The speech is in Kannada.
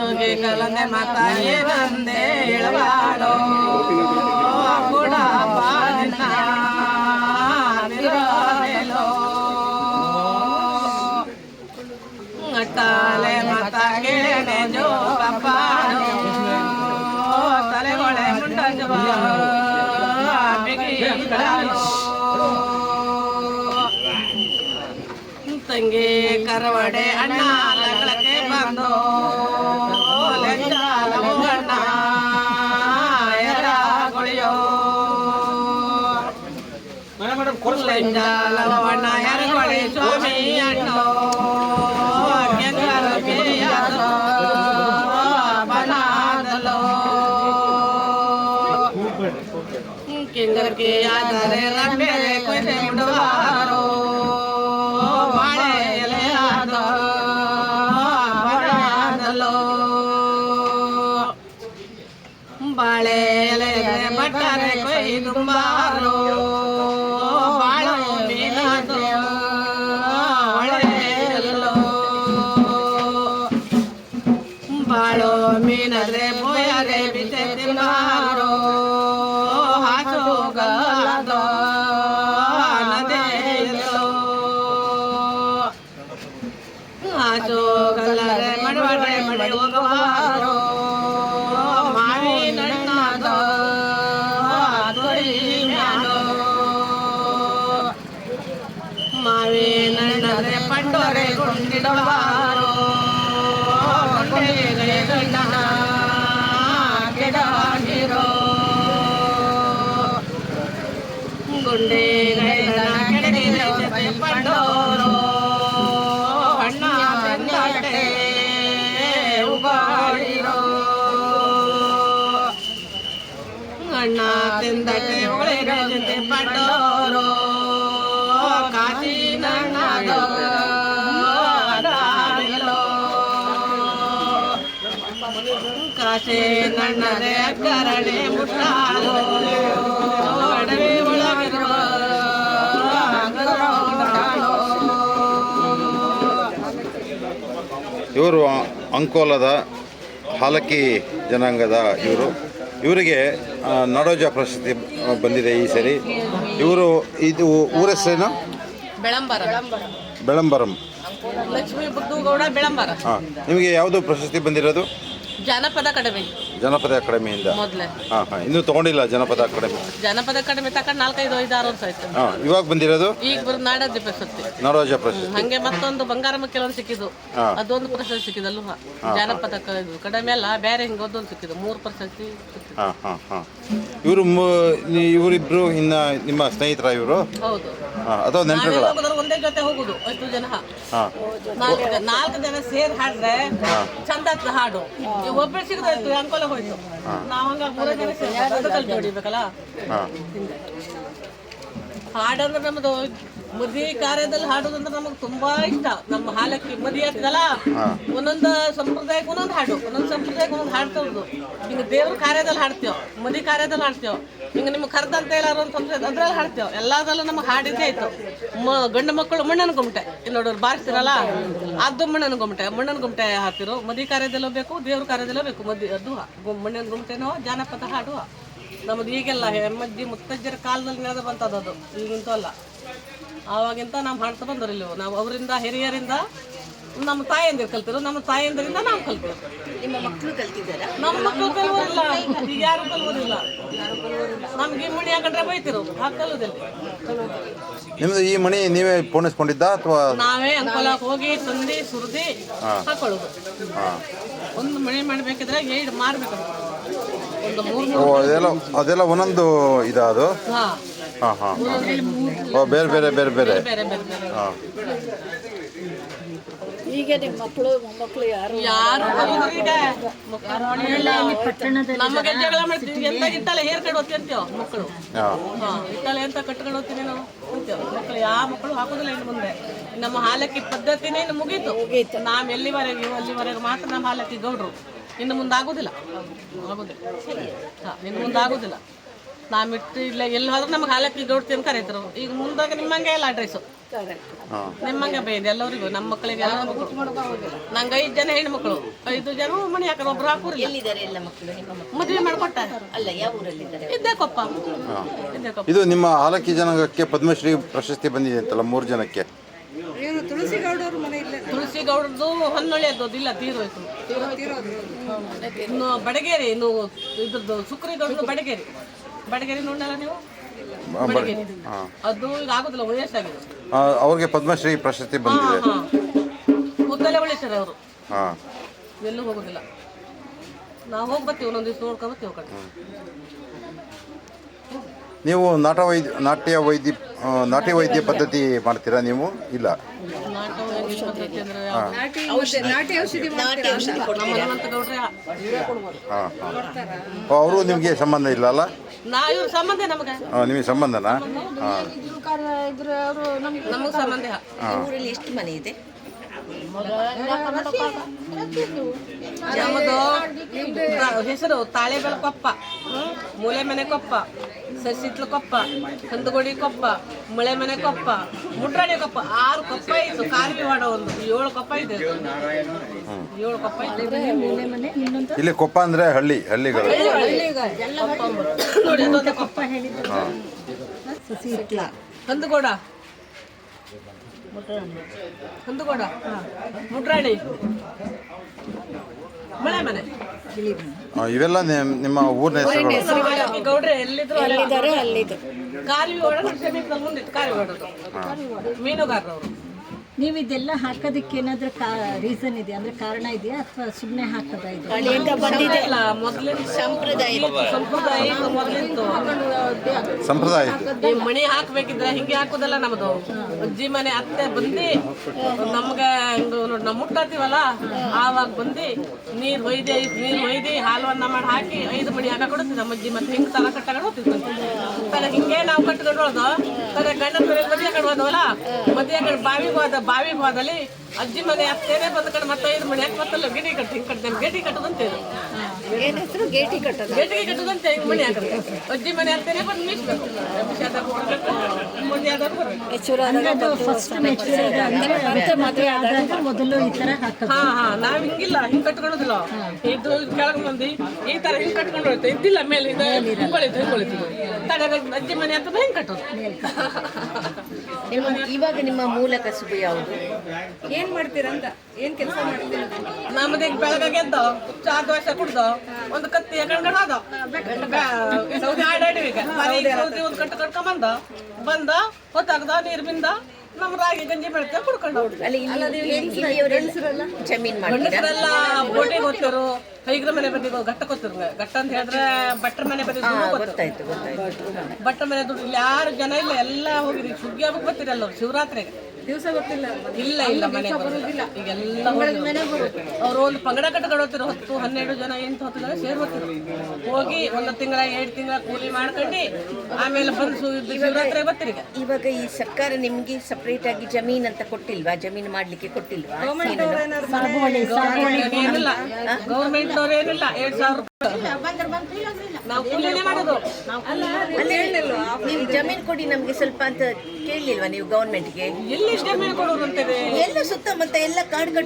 ಹೋಗಿ ಕಲನೆ ಮಾತಾಯಿ ಬಂದೆ ಇಳವಾಡೋ ಕೂಡ ಬಾದಿನ ಬಿರೋದೆಲೋ ಅಟ್ಟಾಲೆ ಮಾತಾ ಗಿಳೆನೆ ಜೋ ಕಪ್ಪಾಡೋ ತಲೆಗೊಳೆ ಮುಂಡ ಜವ ತಂಗಿ ಕರವಡೆ ಅಣ್ಣ ಲಗಳಕ್ಕೆ ಬಂದು ಲೆಂಜಾಲವಣ್ಣ ಎರಗುಳಿಯೋ ಲೆಂಜಾಲವಣ್ಣ ಎರಗುಳಿ ಸ್ವಾಮಿ ಅಣ್ಣೋ ಬನಾದಲೋ ಕಿಂಗರ್ಗೆ ಆದರೆ ರಬ್ಬೆರೆ ಕೊಯ್ದೆ ಮುಡುವಾರೋ ಬಾಳೆ ಎಲೆಯಾದ ಬನಾದಲೋ ಬಾಳೆ ಎಲೆ ಬಟ್ಟರೆ ಕೊಯ್ದು ಬಾರೋ ಬಾಳೆ ಮೀನಾದ ಒಳೆಯಲ್ಲೋ ಬಾಳೋ ಮೀನರೆ ಬೋಯರೆ ಬಿಟ್ಟೆ ತಿಂಬಾರೋ ಹಾಸೋಗದ ನದೆಯಲ್ಲೋ ಹಾಸೋಗಲ್ಲರೆ ಮಡವಡೆ ಮಡೆ ಹೋಗವಾರೋ ಮಾವಿನಣ್ಣದ ತೊಡಿ ಮ್ಯಾಲೋ ಮಾವಿನಣ್ಣರೆ ಪಂಡೋರೆ ಕೊಂಡಿಡವಾರೋ ಗಿಡೋ ಗುಂಡೆ ಪಂಡೋರೋ ಅಣ್ಣ ಬೆಂದಾಟೆ ಉಗಾಡಿರೋ ಅಣ್ಣ ತಿಂದಟೆ ಒಳಗ ಜೊತೆ ಪಂಡೋರೋ ಕಾಶಿ ನಣ್ಣದ ಕಾಶೆ ನಣ್ಣರೆ ಕರಳೆ ಮುಟ್ಟಾಲೋ ಅಡವಿ ಒಳಗಿರುವ ಇವರು ಅಂಕೋಲದ ಹಾಲಕ್ಕಿ ಜನಾಂಗದ ಇವರಿಗೆ ನಾಡೋಜ ಪ್ರಶಸ್ತಿ ಬಂದಿದೆ ಈ ಸರಿ. ಇದು ಊರ ಹೆಸರೇನು? ಬೆಳಂಬರಂ. ಲಕ್ಷ್ಮೀ ಬುದ್ದುಗೌಡ ಬೆಳಂಬರ. ನಿಮಗೆ ಯಾವುದು ಪ್ರಶಸ್ತಿ ಬಂದಿರೋದು? ಜನಪದ ಅಕಾಡೆಮಿಯಿಂದ. ಮೊದಲೇ ಇನ್ನೂ ತಗೊಂಡಿಲ್ಲ ಜನಪದ ಅಕಾಡೆಮಿ ತಗೊಂಡು 4-5-6 ವರ್ಷ ಆಯ್ತು. ಇವಾಗ ಬಂದಿರೋದು ಈಗ ಬರೋದು ನಾಡೋಜ ಪ್ರಶಸ್ತಿ. ಹಂಗೆ ಮತ್ತೊಂದು ಬಂಗಾರಮ್ಮ ಕೆಲವೊಂದು ಸಿಕ್ಕಿದ್ದು, ಅದೊಂದು ಪ್ರಶಸ್ತಿ ಸಿಕ್ಕಿದಲ್ವ ಜಾನಪದ ಕಡಿಮೆ ಅಲ್ಲ, ಬೇರೆ ಹಿಂಗೆ ಅದೊಂದು ಸಿಕ್ಕಿದ್ದು 3 ಪ್ರಶಸ್ತಿ ಇವರಿಬ್ರು ಇನ್ನ ನಿಮ್ಮ ಸ್ನೇಹಿತರ ಇವರು? ಹೌದು. ಅಥವಾ ನೆಂಟರುಗಳ? ಒಂದೇ ಜೊತೆ ಹೋಗುದು 5 ಜನ, 4 ಜನ ಸೇರಿ ಹಾಡ್ರೆ ಚಂದ ಹಾಡು. ಒಬ್ಬರು ಸಿಗದಾಯ್ತು ಅಂಕೋಲ ಹೋಯ್ತು, ನಾವ್ ಹಂಗ 3 ಜನ ಸೇರಿ ಜೋಡಿಬೇಕಲ್ಲ. ಹಾಡಂದ್ರೆ ನಮ್ದು ಮದುವೆ ಕಾರ್ಯದಲ್ಲಿ ಹಾಡೋದಂದ್ರೆ ನಮಗೆ ತುಂಬಾ ಇಷ್ಟ. ನಮ್ಮ ಹಾಲಕ್ಕಿ ಮದುವೆ ಆಗ್ತದಲ್ಲ, ಒಂದೊಂದು ಸಂಪ್ರದಾಯಕ್ಕೆ ಒಂದೊಂದು ಹಾಡು, ಒಂದೊಂದು ಸಂಪ್ರದಾಯಕ್ಕೆ ಒಂದೊಂದು ಹಾಡ್ತವ್ದು. ಹಿಂಗೆ ದೇವ್ರ ಕಾರ್ಯದಲ್ಲಿ ಹಾಡ್ತೇವೆ, ಮದುವೆ ಕಾರ್ಯದಲ್ಲಿ ಹಾಡ್ತೇವೆ, ಹಿಂಗೆ ನಿಮ್ಗೆ ಕರ್ದಂತ ಎಲ್ಲಾರು ಒಂದು ಸಂಪ್ರದಾಯ ಅದ್ರಲ್ಲಿ ಹಾಡ್ತೇವೆ. ಎಲ್ಲದಲ್ಲೂ ನಮಗೆ ಹಾಡಿದ್ದೇ ಆಯ್ತು. ಗಂಡು ಮಕ್ಕಳು ಮಣ್ಣನ ಗುಮ್ಟೆ ನೋಡೋರು ಬಾರಿಸ್ತಿರಲ್ಲ, ಅದು ಮಣ್ಣನ ಗುಮ್ಟೆ ಹಾಕ್ತಿರು. ಮದುವೆ ಕಾರ್ಯದಲ್ಲೂ ಬೇಕು, ದೇವ್ರ ಕಾರ್ಯದಲ್ಲೂ ಬೇಕು. ಅದು ಮಣ್ಣಿನ ಗುಮ್ಟೆನೋ ಜಾನಪದ ಹಾಡುವ ನಮ್ದು ಈಗೆಲ್ಲ ಹೆಮ್ಮಜ್ಜಿ ಮುತ್ತಜ್ಜರ ಕಾಲದಲ್ಲಿ ನೆನೆದು ಬಂತದ್ದು, ಈಗಿಂತೂ ಅಲ್ಲ. ಆವಾಗಿಂತ ನಾವು ಹಾಡ್ತಾ ಬಂದರಿಲ್ಲ. ನಾವು ಅವರಿಂದ ಹಿರಿಯರಿಂದ ನಮ್ಮ ತಾಯಂದಿರು ಕಲ್ತಿರು, ನಮ್ಮ ತಾಯಂದಿರಿಂದ ನಾವು ಕಲ್ತಿರು. ನಿಮ್ಮ ಮಕ್ಕಳು ಕಲ್ತಿದ್ದಾರ? ನಮ್ಮ ಮಕ್ಕಳು ಕಲ್ವರಿಲ್ಲ, ಈಗ ಯಾರು ಕಲ್ವರಿಲ್ಲ. ನಮ್ಗೆ ಈ ಮಣಿ ಹಾಕೊಂಡ್ರೆ ಬೈತಿರು, ಹಾಕಲ್ಲುದಿಲ್ಲ. ನಿಮ್ದು ಈ ಮಣಿ ನೀವೇ ಪೋಣಿಸ್ಕೊಂಡಿದ್ದ ಅಥವಾ ನಾವೇ ಅಂಕೋಲಕ್ಕೆ ಹೋಗಿ ತಂದು ಸುರಿದಿ ಹಾಕೊಳ್ಳೋದು. ಒಂದು ಮಣಿ ಮಾಡಬೇಕಿದ್ರೆ 8 ಮಾರ್ಬೇಕು. ಒಂದು 3 ಅದೆಲ್ಲ ಒಂದೊಂದು ಇದು. ಬೇರೆ. ಈಗ ನಿಮ್ಮ ಮಕ್ಕಳು ಮೊಮ್ಮಕ್ಕಳು ಯಾರು ನಮ್ಮ ಗೆಜ್ಜೆಗಳ ಮಾಡ್ತೀವಿ. ಎಂತ ಇಟ್ಟಲ್ಲ ಹೇರ್ ಕಡೆ ಹೋಗ್ತಿ ಅಂತೀವ ಮಕ್ಕಳು. ಇಟ್ಟಲ್ಲ ಎಂತ ಕಟ್ಕೊಂಡು ಹೋಗ್ತೀನಿ ನಾವು ಅಂತೀವಿ. ಮಕ್ಕಳು ಯಾವ ಮಕ್ಕಳು ಹಾಕೋದಿಲ್ಲ ಇನ್ನು ಮುಂದೆ. ನಮ್ಮ ಹಾಲಕ್ಕಿ ಪದ್ಧತಿನೇ ಇನ್ನು ಮುಗೀತು. ನಾವು ಅಲ್ಲಿವರೆಗೆ ಮಾತ್ರ ನಮ್ಮ ಹಾಲಕ್ಕಿ ಗೌಡ್ರು. ಇನ್ನು ಮುಂದೆ ಆಗೋದಿಲ್ಲ. ಇನ್ನು ಮುಂದೆ ಆಗೋದಿಲ್ಲ. ನಾವು ಇಟ್ಟು ಇಲ್ಲ ಎಲ್ಲಿ ಹೋದ್ರೆ ನಮ್ಗೆ ಹಾಲಕ್ಕಿ ಗೌಡ್ತಿ ಅಂತ ಕರೀತರು. ಈಗ ಮುಂದಾಗ ನಿಮ್ಮಂಗೆ ಎಲ್ಲ ಅಡ್ರೆಸ್ಸು ಹಾಂ ನಿಮ್ಮಂಗೆ ಬೈದೆ ಎಲ್ಲರಿಗೂ ನಮ್ಮ ಮಕ್ಕಳಿಗೆ ಎಲ್ಲ ಮಕ್ಕಳು ನಂಗೆ 5 ಜನ ಹೆಣ್ಮಕ್ಳು 5 ಜನ ಮನೆ ಹಾಕೋರು ಒಬ್ರು ಹಾಕೋರಿಲ್ಲ ಎಲ್ಲಿದ್ದಾರೆ ಎಲ್ಲ ಮಕ್ಕಳು ನಿಮ್ಮ ಮಕ್ಕಳು? ಮದುವೆ ಮಾಡಿಕೊಟ್ಟ ಅಲ್ಲ, ಯಾವ ಊರಲ್ಲಿದ್ದಾರೆ? ಇದ್ದೇ ಕೊಪ್ಪ ಇದ್ದೇ ಕೊಪ್ಪ. ಇದು ನಿಮ್ಮ ಹಾಲಕ್ಕಿ ಜನಾಂಗಕ್ಕೆ ಪದ್ಮಶ್ರೀ ಪ್ರಶಸ್ತಿ ಬಂದಿದೆ ಅಂತಲ್ಲ 3 ಜನಕ್ಕೆ. ತುಳಸಿ ಗೌಡ್ರದ್ದು ಹೊನ್ನೊಳ್ಳೆಯದ್ದು ಇಲ್ಲ ತೀರೋಯ್ತು. ಇನ್ನು ಬಡಗೇರಿ ಇನ್ನು ಇದ್ರದ್ದು ಸುಕ್ರಿ ಗೌಡ್ರದ್ದು ಬಡಗೇರಿ ನೋಡಲ್ಲ ನೀವು ಬಡಗೇರಿ ಅದು ಈಗ ಆಗೋದಿಲ್ಲ ವಯಸ್ಸಾಗಿದೆ. ಅವ್ರಿಗೆ ಪದ್ಮಶ್ರೀ ಪ್ರಶಸ್ತಿ ಬಂದಿದೆ. ಕೂದಲೇ ಉಳಿತಾರೆ ಅವರು, ಹಾಂ ಎಲ್ಲೂ ಹೋಗೋದಿಲ್ಲ. ನಾವು ಹೋಗಿ ಬರ್ತೀವಿ, ಒಂದೊಂದು ದಿವಸ ನೋಡ್ಕೊಂಡು ಬರ್ತೀವಿ ಕಡೆ. ನೀವು ನಾಟಿ ವೈದ್ಯ ಪದ್ಧತಿ ಮಾಡ್ತೀರಾ ನೀವು? ಇಲ್ಲ. ನಾಟಿ ಔಷಧಿ ಹನುಮಂತ ಗೌಡ್ರೆ ಹಾಂ ಅವರು ನಿಮಗೆ ಸಂಬಂಧ ಇಲ್ಲ ಅಲ್ಲ? ಇವ್ರ ಸಂಬಂಧ ನಮಗೆ, ನಿಮಗೆ ಸಂಬಂಧನಾ? ಹಾಂ ನಮಗೆ ಸಂಬಂಧ. ಈ ಊರಲ್ಲಿ ಎಷ್ಟು ಮನೆ ಇದೆ? ನಮ್ಮದು ಹೆಸರು ತಾಳೆಬೆಳ ಕೊಪ್ಪ, ಮೂಲೆ ಮನೆ ಕೊಪ್ಪ, ಸಸಿತ್ಲ ಕೊಪ್ಪ, ಕಂದಗೋಡಿ ಕೊಪ್ಪ, ಮಳೆ ಮನೆ ಕೊಪ್ಪ, ಮುಟ್ರಾಣಿ ಕೊಪ್ಪ. 6 ಕೊಪ್ಪ ಇತ್ತು. ಕಾರ್ವಿವಾಡ ಒಂದು 7 ಕೊಪ್ಪ ಇದೆ. 7 ಕೊಪ್ಪ ಇತ್ತು. ಇಲ್ಲಿ ಕೊಪ್ಪ ಅಂದರೆ ಹಳ್ಳಿಗಳು. ನೋಡಿ ಅದೊಂದು ಕೊಪ್ಪ. ಕಂದಗೋಡ, ಮುಟ್ರಾಣಿ, ಮಳೆ ಮನೆ. ಇವೆಲ್ಲ ನಿಮ್ಮ ಊರಿನ ಹೆಸರುಗಳು. ಗೌಡ್ರೆ ಎಲ್ಲಿದ್ರು ಕಾರ್ವಿವಾಡ ಸಮೀಪದಲ್ಲಿ ಮುಂದಿತ್ತು. ಕಾರ್ವಿವಾಡದು ಮೀನುಗಾರರು ಅವರು. ನೀವು ಇದೆಲ್ಲ ಹಾಕೋದಕ್ಕೆ ಏನಾದರೂ ರೀಸನ್ ಇದೆ ಅಂದ್ರೆ ಕಾರಣ ಇದೆಯಾ ಅಥವಾ ಸುಮ್ಮನೆ ಹಾಕದ ಇದು? ಇಲ್ಲ, ಮೊದಲಿನ ಸಂಪ್ರದಾಯ ಇತ್ತು, ಮೊದಲಿತ್ತು. ಸಂಪ್ರದಾಯ ಈ ಮಣಿ ಹಾಕ್ಬೇಕಿದ್ರೆ ಹಿಂಗೆ ಹಾಕೋದಲ್ಲ. ನಮ್ದು ಅಜ್ಜಿ ಮನೆ ಅತ್ತೆ ಬಂದು ನಮ್ಗೆ ನಮ್ಮ ಮುಟ್ಟಾತೀವಲ್ಲ, ಆವಾಗ ಬಂದು ನೀರು ಒಯ್ದು ಹಾಲುವನ್ನ ಮಾಡಿ ಹಾಕಿ 5 ಮಣಿ ಹಾಕ ಕೊಡುತ್ತೆ ನಮ್ಮ ಅಜ್ಜಿ. ಮತ್ತೆ ಹಿಂಗೆ ತಲೆ ಕಟ್ಟಾಗ ಹೋಗ್ತಿತ್ತು. ಹಿಂಗೆ ನಾವು ಕಟ್ಕೊಂಡು ಹೋದ ಗಂಡನ ಮದುವೆ ಕಡೆ ಹೋದವಲ್ಲ, ಮದುವೆ ಕಡೆ ಬಾವಿಗೆ ಹೋದಲ್ಲಿ ಅಜ್ಜಿ ಮನೆ ಅತ್ತೇನೆ ಬಂದ ಕಡೆ ಮತ್ತೆ 5 ಮಣಿ ಹಾಕಿ ಮತ್ತಲ್ಲ ಗಿಡಿ ಕಟ್ಟಿ ಹಿಂಗೆ ಕಟ್ಟಿ ಗೇಟಿ ಕಟ್ಟದಂತೆ. ಏನ್ ಹೆಸರು? ಗೇಟಿಗೆ ಕಟ್ಟದಂತೆ ಹಿಂಗೆ ಮಣಿ ಹಾಕಿದ್ರೆ ಅಜ್ಜಿ ಮನೆ ಅತ್ತೇನೆ ಬಂದು ಮೀಸ್ಬೇಕು. ಮೊದಲು ಈ ತರ ಹಾಕೋದು. ನಾವ್ ಹಿಂಗಿಲ್ಲ, ಹಿಂಗ್ ಕಟ್ಕೊಳ್ಳೋದಿಲ್ಲ. ಇದು ಕೆಳಗ್ ಮಂದಿ ಈ ತರ ಹಿಂಗ್ ಕಟ್ಕೊಂಡು ಹೋಯ್ತು. ಇದ್ದಿಲ್ಲ ಮೇಲೆ ಹಿಂಗೊಳಿತು ಅಜ್ಜಿ ಮನೆ ಅಂತ ಹಿಂಗ್ ಕಟ್ಟೋದು. ಇವಾಗ ನಿಮ್ಮ ಮೂಲ ಕಸುಬು ಯಾವುದು? ಏನ್ ಮಾಡ್ತೀರಾ ಅಂತ, ಏನ್ ಕೆಲಸ ಮಾಡ್ತೀರಾ? ನಮ್ಮದು ಈಗ ಬೆಳಗ್ಗೆ ಎದ್ದು ಚಾ ದೋಸೆ ಕುಡ್ದು ಒಂದು ಕತ್ತಿ ಕಣ್ಕೊಂಡು ಹೋದ ಸೌದಿ ಆಡಾಡಿವಿಗೆ ಸೌದಿ ಒಂದು ಕಟ್ಕೊಂಡ್ ಬಂದ ಹೊತ್ತಾಗ್ದ ನೀರ್ ಬಿಂದ ನಮ್ಮ ರಾಗಿ ಗಂಜಿ ಬೆಳಿತೇವೆ ಕುಡ್ಕೊಂಡು. ಜಮೀನ್ ಮಾಡಿ ಗಂಡಸರೆಲ್ಲ ಬೋಟಿಗೆ ಹೋಗ್ತಿರು, ಹೈಗ್ರ ಮನೆ ಬದಿಗೆ ಗಟ್ಟ ಕೊತ್ತಿರು. ಗಟ್ಟ ಅಂತ ಹೇಳಿದ್ರೆ ಭಟ್ರ ಮನೆ ಬದಿಗೆ ಗೊತ್ತಾಯ್ತು. ಭಟ್ರ ಮನೆ ದುಡ್ಡು ಇಲ್ಲಿ 6 ಜನ ಇಲ್ಲ, ಎಲ್ಲ ಹೋಗಿರಿ. ಸುಗ್ಗಿ ಹಬ್ಬಕ್ಕೆ ಬರ್ತೀರಿ ಅಲ್ಲ ಶಿವರಾತ್ರಿಗೆ. ದಿವಸ ಗೊತ್ತಿಲ್ಲ. ಇಲ್ಲ ಮನೆ ಬರೋದಿಲ್ಲ. ಈಗೆಲ್ಲ ಅವ್ರು ಒಂದು ಪಂಗಡ ಕಟ್ಕೊಂಡು ಹೋಗ್ತಿರು. 10, 12 ಜನ 8, 10 ಜನ ಸೇರಿ ಹೋಗ್ತಿರು. ಹೋಗಿ 1 ತಿಂಗಳ 2 ತಿಂಗಳ ಕೂಲಿ ಮಾಡ್ಕೊಂಡು ಆಮೇಲೆ ಬಂದು ಶಿವರಾತ್ರಿಗೆ ಬರ್ತೀರಿ. ಇವಾಗ ಈ ಸರ್ಕಾರ ನಿಮ್ಗೆ ಸಪರೇಟ್ ಆಗಿ ಜಮೀನ್ ಅಂತ ಕೊಟ್ಟಿಲ್ವಾ? ಜಮೀನು ಮಾಡ್ಲಿಕ್ಕೆ ಕೊಟ್ಟಿಲ್ವಾ? ಏನಿಲ್ಲ, ಗೌರ್ಮೆಂಟ್ ಅವ್ರು ಏನಿಲ್ಲ. 2,000 ರೂಪಾಯಿ ನಾವು ಕೂಲಿನೇ ಮಾಡೋದು. ನೀವು ಜಮೀನ್ ಕೊಡಿ ನಮ್ಗೆ ಸ್ವಲ್ಪ ಅಂತ ಕೇಳಲಿಲ್ವಾ ನೀವು ಗೌರ್ಮೆಂಟ್ಗೆ? ಎಲ್ಲಿ ಜಮೀನು ಕೊಡೋರು ಅಂತೇವೆ. ಎಲ್ಲ ಸುತ್ತಮುತ್ತ ಎಲ್ಲ ಕಾಡುಗಳು